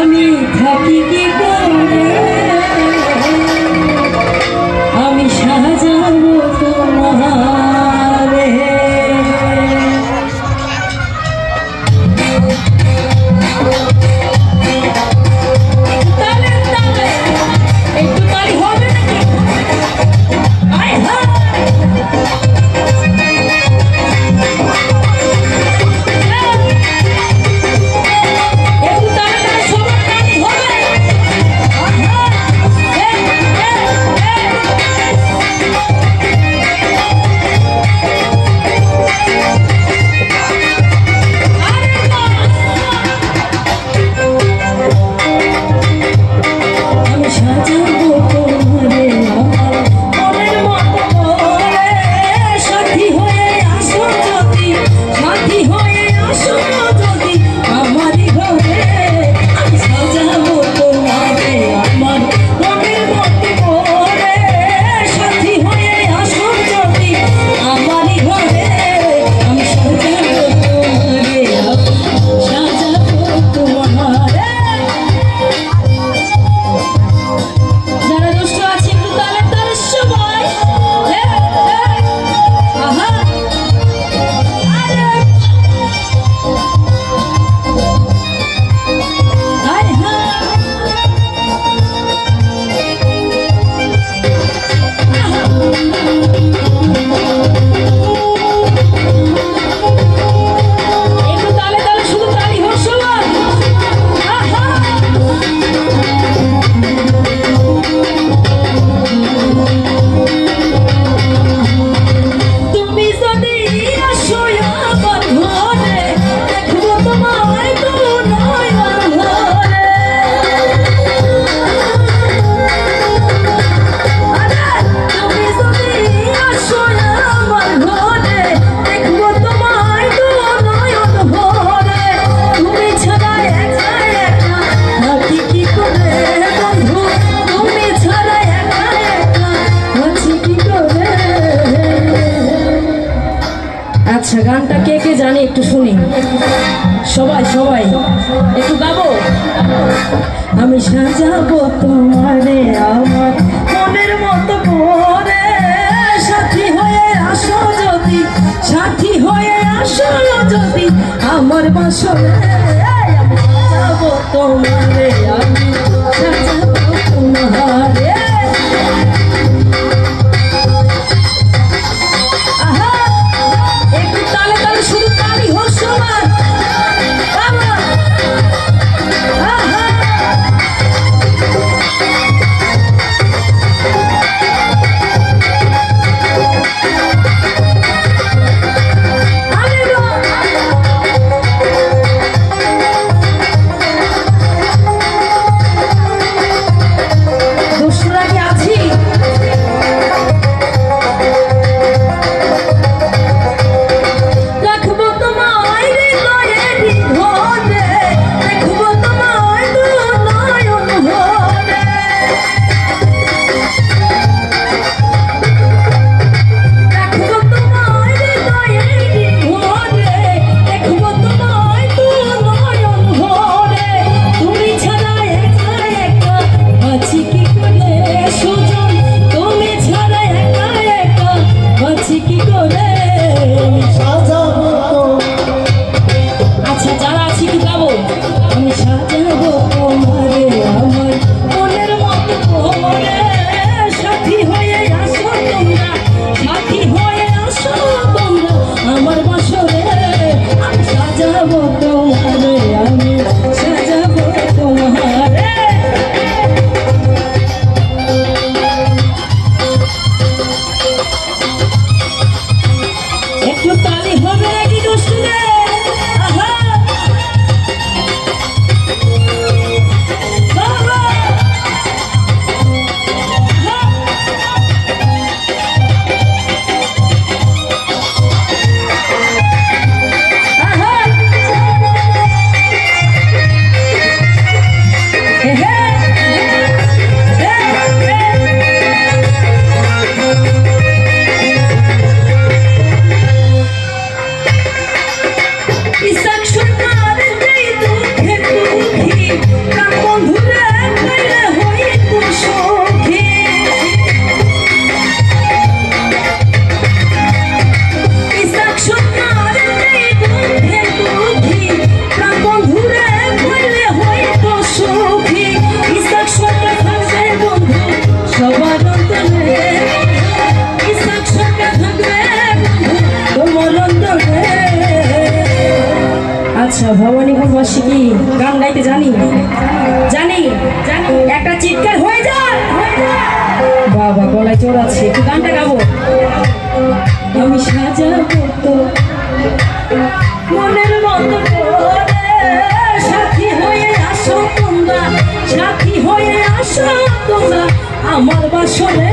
আমি থাকি কি করে, আমি সাজাবো তোমারে। একটু তালি হবে নাকি? আয় হ্যাঁ আচ্ছা, গানটা কে কে জানে একটু শুনি। সবাই সবাই একটু গাবো। আমি সাজাবো তোমারে আমার মনের মতো করে, সাথী হয়ে আসো যদি, সাথী হয়ে আসো যদি আমার বাসরে। আমি সাজাবো তোমারে, আমি সাজাবো তোমারে। আচ্ছা ভবানীপুরবাসী কি গান গাইতে জানি জানি জানি একটা চিৎকার হয়ে যায় বাবা গলায় চোর আছে একটু গানটা গাবো আমি সাজাবো তো মনের মতো করে সাথী হয়ে আসো তোমরা সাথী হয়ে আসো তোমরা আমার বাসরে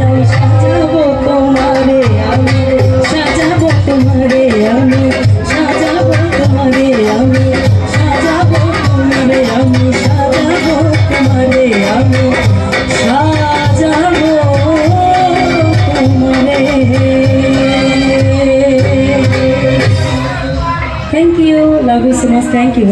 আমি সাজাবো তোমারে আমি সাজাবো তোমারে আমি সাজাবো তোমারে আমি সাজাবো তোমারে আমি সাজাবো তোমারে আমি সাজাবো তোমারে thank you love you so much thank you